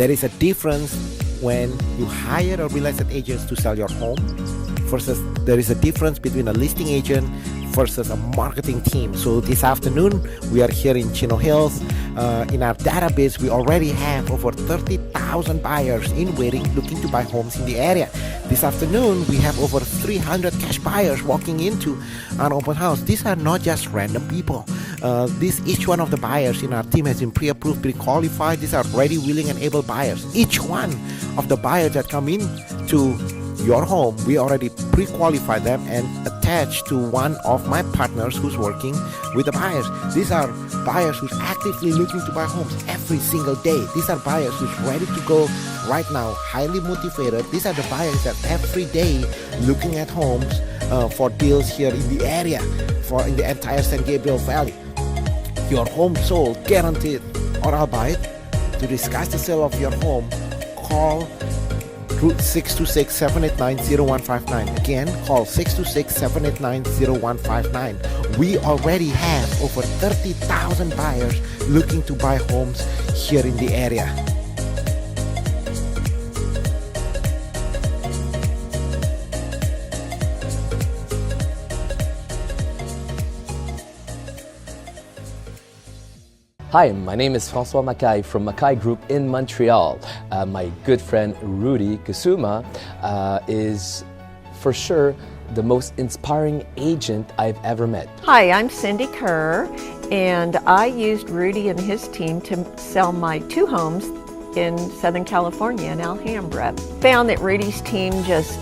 There is a difference when you hire a real estate agent to sell your home versus there is a difference between a listing agent versus a marketing team. So this afternoon, we are here in Chino Hills. In our database, we already have over 30,000 buyers in waiting looking to buy homes in the area. This afternoon, we have over 300 cash buyers walking into an open house. These are not just random people. Each one of the buyers in our team has been pre-approved, pre-qualified. These are ready, willing, and able buyers. Each one of the buyers that come in to your home, we already pre-qualify them and attach to one of my partners who's working with the buyers. These are buyers who's actively looking to buy homes every single day. These are buyers who's ready to go right now, highly motivated. These are the buyers that every day looking at homes for deals here in the area, in the entire San Gabriel Valley. Your home sold, guaranteed, or I'll buy it. To discuss the sale of your home, call 626-789-0159. Again, call 626-789-0159. We already have over 30,000 buyers looking to buy homes here in the area. Hi, my name is François Mackay from Mackay Group in Montreal. My good friend Rudy Kusuma is for sure the most inspiring agent I've ever met. Hi, I'm Cindy Kerr, and I used Rudy and his team to sell my 2 homes in Southern California in Alhambra. Found that Rudy's team just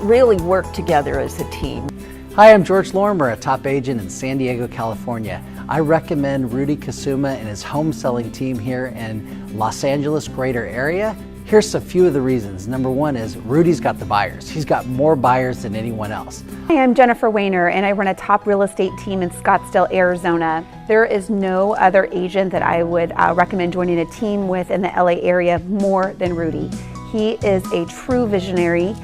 really worked together as a team. Hi, I'm George Lorimer, a top agent in San Diego, California. I recommend Rudy Kusuma and his home selling team here in Los Angeles greater area. Here's a few of the reasons. Number one is Rudy's got the buyers. He's got more buyers than anyone else. Hi, I'm Jennifer Wayner, and I run a top real estate team in Scottsdale, Arizona. There is no other agent that I would recommend joining a team with in the LA area more than Rudy. He is a true visionary.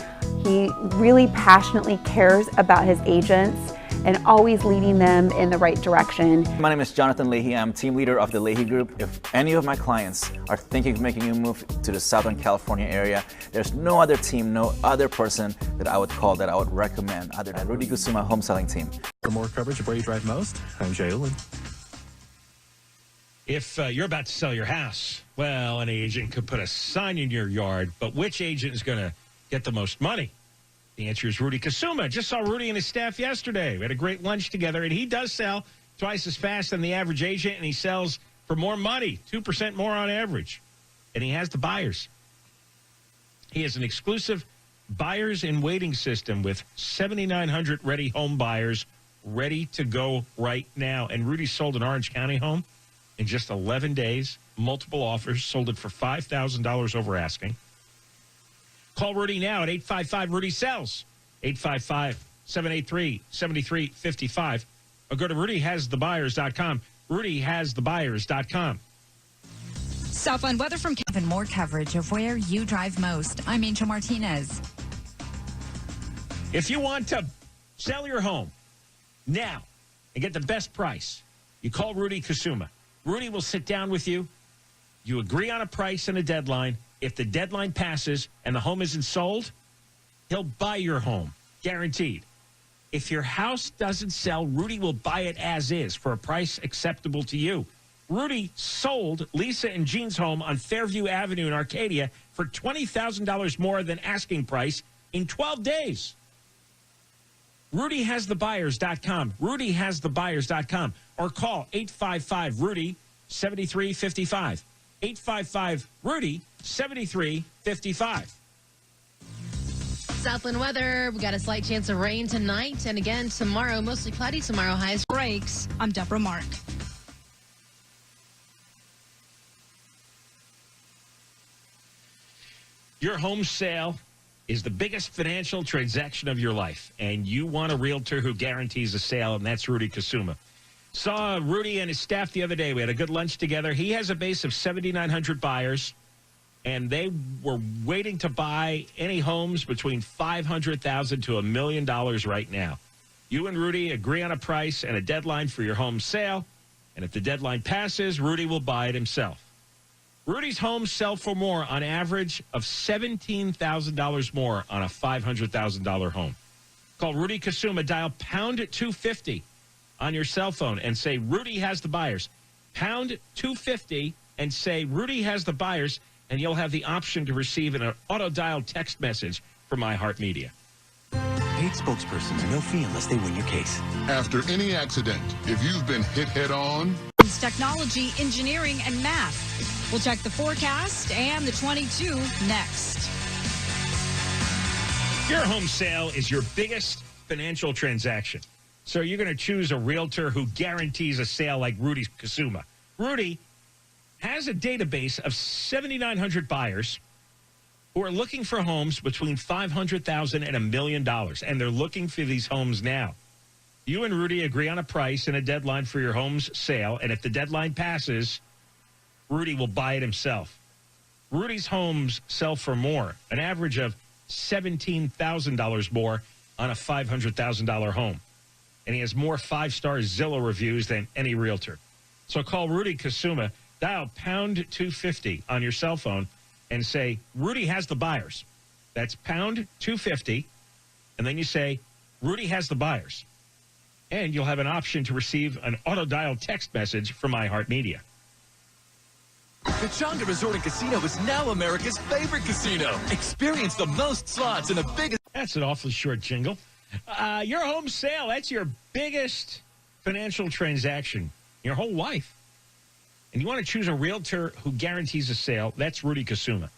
He really passionately cares about his agents and always leading them in the right direction. My name is Jonathan Leahy. I'm team leader of the Leahy Group. If any of my clients are thinking of making a move to the Southern California area, there's no other team, no other person that I would call, that I would recommend other than Rudy Kusuma Home Selling Team. For more coverage of Where You Drive Most, I'm Jay Olin. If you're about to sell your house, well, an agent could put a sign in your yard, but which agent is going to get the most money? The answer is Rudy Kusuma. Just saw Rudy and his staff yesterday. We had a great lunch together, and he does sell twice as fast than the average agent, and he sells for more money, 2% more on average. And he has the buyers. He has an exclusive buyers in waiting system with 7,900 ready home buyers ready to go right now. And Rudy sold an Orange County home in just 11 days, multiple offers, sold it for $5,000 over asking. Call Rudy now at 855-RUDY-SELLS, 855-783-7355, or go to RudyHasTheBuyers.com, RudyHasTheBuyers.com. Southland weather from Kevin. More coverage of Where You Drive Most. I'm Angel Martinez. If you want to sell your home now and get the best price, you call Rudy Kusuma. Rudy will sit down with you. You agree on a price and a deadline. If the deadline passes and the home isn't sold, he'll buy your home, guaranteed. If your house doesn't sell, Rudy will buy it as is for a price acceptable to you. Rudy sold Lisa and Jean's home on Fairview Avenue in Arcadia for $20,000 more than asking price in 12 days. RudyHasTheBuyers.com, RudyHasTheBuyers.com, or call 855-RUDY-7355. 855-RUDY-7355. Southland weather, we got a slight chance of rain tonight, and again tomorrow, mostly cloudy tomorrow, highs breaks. I'm Deborah Mark. Your home sale is the biggest financial transaction of your life, and you want a realtor who guarantees a sale, and that's Rudy Kusuma. Saw Rudy and his staff the other day. We had a good lunch together. He has a base of 7,900 buyers, and they were waiting to buy any homes between $500,000 to $1 million right now. You and Rudy agree on a price and a deadline for your home sale, and if the deadline passes, Rudy will buy it himself. Rudy's homes sell for more on average of $17,000 more on a $500,000 home. Call Rudy Kusuma, dial pound 250 on your cell phone and say Rudy has the buyers. Pound 250 and say Rudy has the buyers, and you'll have the option to receive an auto-dial text message from iHeartMedia. Paid spokespersons, no fee unless they win your case. After any accident, if you've been hit head-on, Technology, engineering, and math. We'll check the forecast and the 22 next. Your home sale is your biggest financial transaction. So you're going to choose a realtor who guarantees a sale like Rudy Kusuma. Rudy has a database of 7,900 buyers who are looking for homes between $500,000 and $1 million, and they're looking for these homes now. You and Rudy agree on a price and a deadline for your home's sale, and if the deadline passes, Rudy will buy it himself. Rudy's homes sell for more, an average of $17,000 more on a $500,000 home. And he has more 5-star Zillow reviews than any realtor. So call Rudy Kusuma, dial pound 250 on your cell phone and say, Rudy has the buyers. That's pound 250, and then you say, Rudy has the buyers. And you'll have an option to receive an auto-dial text message from iHeartMedia. The Chonga Resort and Casino is now America's favorite casino. Experience the most slots and the biggest... That's an awfully short jingle. Your home sale, that's your biggest financial transaction your whole life. And you want to choose a realtor who guarantees a sale, that's Rudy Kusuma.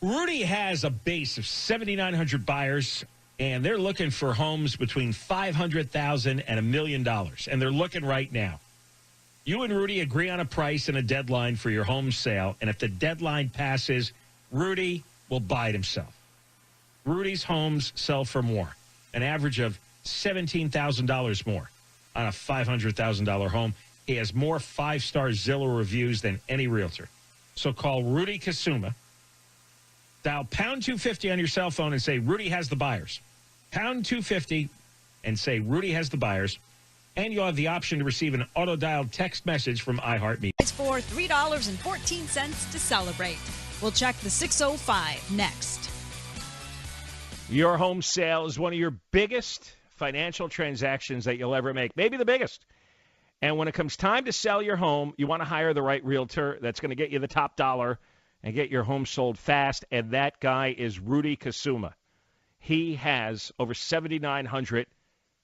Rudy has a base of 7,900 buyers, and they're looking for homes between $500,000 and $1 million, and they're looking right now. You and Rudy agree on a price and a deadline for your home sale, and if the deadline passes, Rudy will buy it himself. Rudy's homes sell for more, an average of $17,000 more on a $500,000 home. He has more 5-star Zillow reviews than any realtor. So call Rudy Kusuma. Dial pound 250 on your cell phone and say Rudy has the buyers. Pound 250 and say Rudy has the buyers. And you'll have the option to receive an auto-dialed text message from iHeartMedia. It's for $3.14 to celebrate. We'll check the 605 next. Your home sale is one of your biggest financial transactions that you'll ever make, maybe the biggest. And when it comes time to sell your home, you want to hire the right realtor that's going to get you the top dollar and get your home sold fast, and that guy is Rudy Kusuma. He has over 7,900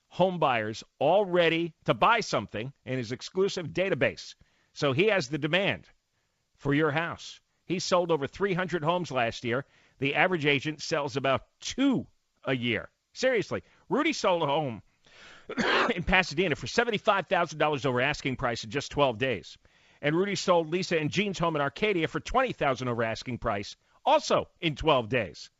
home buyers all ready to buy something in his exclusive database. So he has the demand for your house. He sold over 300 homes last year. The average agent sells about 2 a year. Seriously, Rudy sold a home in Pasadena for $75,000 over asking price in just 12 days. And Rudy sold Lisa and Jean's home in Arcadia for $20,000 over asking price, also in 12 days.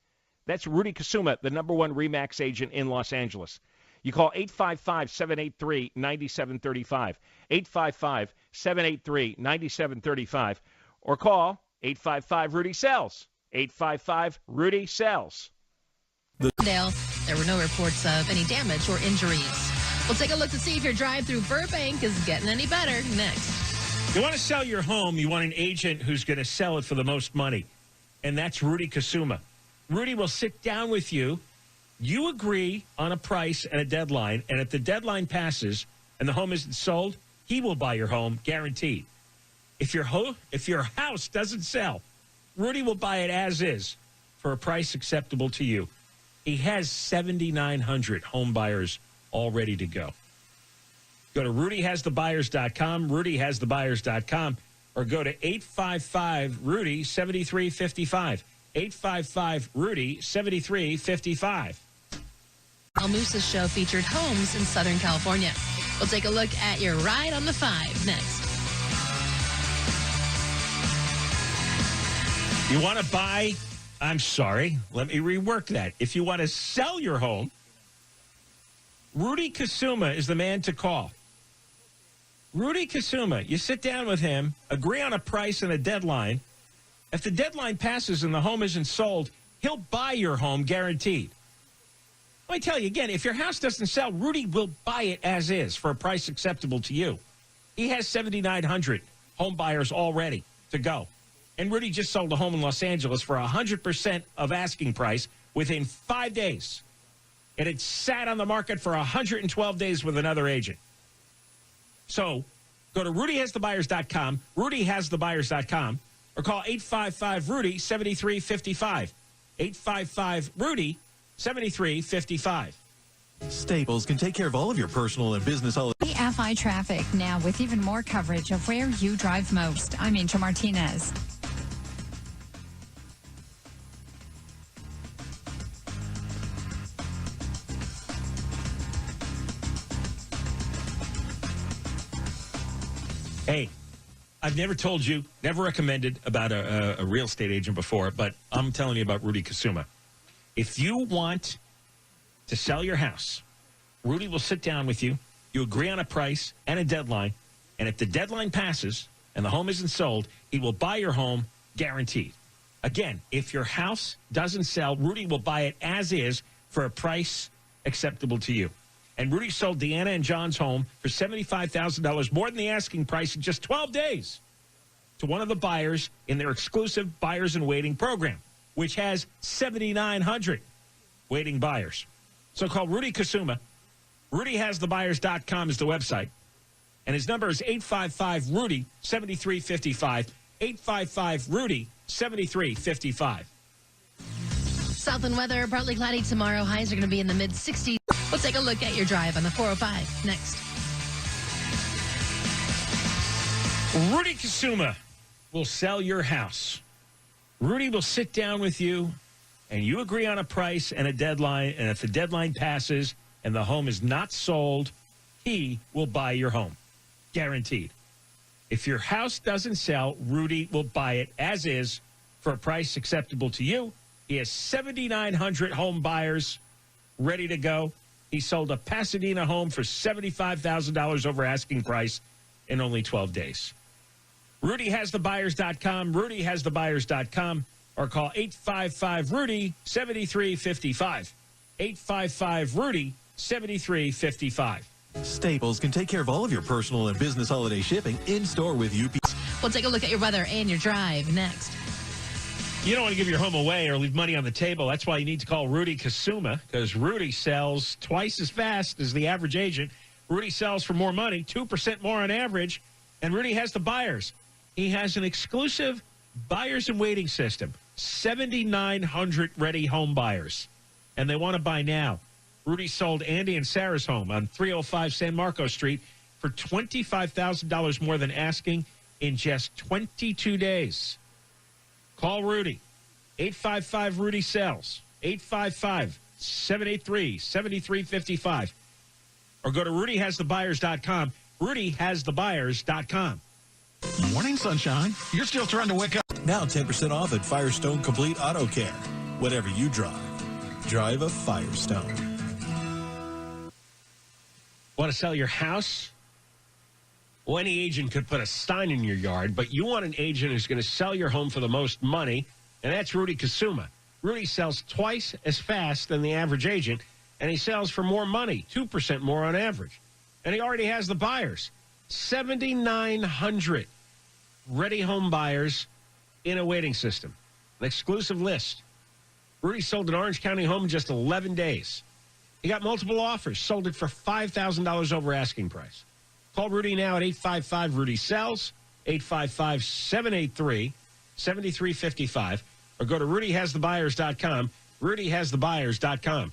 That's Rudy Kusuma, the #1 RE/MAX agent in Los Angeles. You call 855-783-9735, 855-783-9735, or call 855-RUDY-SELLS, 855-RUDY-SELLS. Dale, there were no reports of any damage or injuries. We'll take a look to see if your drive through Burbank is getting any better next. You want to sell your home, you want an agent who's going to sell it for the most money, and that's Rudy Kusuma. Rudy will sit down with you. You agree on a price and a deadline, and if the deadline passes and the home isn't sold, he will buy your home, guaranteed. If your house doesn't sell, Rudy will buy it as is for a price acceptable to you. He has 7,900 home buyers all ready to go. Go to RudyHasTheBuyers.com, RudyHasTheBuyers.com, or go to 855-RUDY-7355, 855-RUDY-7355. Al Moose's show featured homes in Southern California. We'll take a look at your ride on the 5 next. You want to buy? I'm sorry. Let me rework that. If you want to sell your home, Rudy Kusuma is the man to call. Rudy Kusuma, you sit down with him, agree on a price and a deadline. If the deadline passes and the home isn't sold, he'll buy your home guaranteed. Let me tell you again, if your house doesn't sell, Rudy will buy it as is for a price acceptable to you. He has 7,900 home buyers all ready to go. And Rudy just sold a home in Los Angeles for 100% of asking price within 5 days. And it sat on the market for 112 days with another agent. So go to RudyHasTheBuyers.com, RudyHasTheBuyers.com, or call 855-RUDY-7355. 855-RUDY-7355. Staples can take care of all of your personal and business holidays. FI Traffic now with even more coverage of where you drive most. I'm Angel Martinez. Hey, I've never told you, never recommended about a real estate agent before, but I'm telling you about Rudy Kusuma. If you want to sell your house, Rudy will sit down with you. You agree on a price and a deadline, and if the deadline passes and the home isn't sold, he will buy your home guaranteed. Again, if your house doesn't sell, Rudy will buy it as is for a price acceptable to you. And Rudy sold Deanna and John's home for $75,000, more than the asking price in just 12 days, to one of the buyers in their exclusive Buyers in Waiting program, which has 7,900 waiting buyers. So call Rudy Kusuma. RudyHasTheBuyers.com is the website. And his number is 855-RUDY-7355. 855-RUDY-7355. Southland weather, partly cloudy tomorrow. Highs are going to be in the mid-60s. We'll take a look at your drive on the 405 next. Rudy Kusuma will sell your house. Rudy will sit down with you, and you agree on a price and a deadline, and if the deadline passes and the home is not sold, he will buy your home. Guaranteed. If your house doesn't sell, Rudy will buy it as is for a price acceptable to you. He has 7,900 home buyers ready to go. He sold a Pasadena home for $75,000 over asking price in only 12 days. RudyHasTheBuyers.com, RudyHasTheBuyers.com, or call 855-RUDY-7355. 855-RUDY-7355. Staples can take care of all of your personal and business holiday shipping in-store with UPS. We'll take a look at your weather and your drive next. You don't want to give your home away or leave money on the table. That's why you need to call Rudy Kusuma, because Rudy sells twice as fast as the average agent. Rudy sells for more money, 2% more on average, and Rudy has the buyers. He has an exclusive buyers and waiting system, 7,900 ready home buyers, and they want to buy now. Rudy sold Andy and Sarah's home on 305 San Marcos Street for $25,000 more than asking in just 22 days. Call Rudy, 855-RUDY-SELLS, 855-783-7355, or go to RudyHasTheBuyers.com, RudyHasTheBuyers.com. Morning, sunshine. You're still trying to wake up. Now 10% off at Firestone Complete Auto Care. Whatever you drive, drive a Firestone. Want to sell your house? Well, any agent could put a sign in your yard, but you want an agent who's going to sell your home for the most money, and that's Rudy Kusuma. Rudy sells twice as fast than the average agent, and he sells for more money, 2% more on average. And he already has the buyers. 7,900 ready home buyers in a waiting system, an exclusive list. Rudy sold an Orange County home in just 11 days. He got multiple offers, sold it for $5,000 over asking price. Call Rudy now at 855-RUDY-SELLS, 855-783-7355, or go to RudyHasTheBuyers.com, RudyHasTheBuyers.com.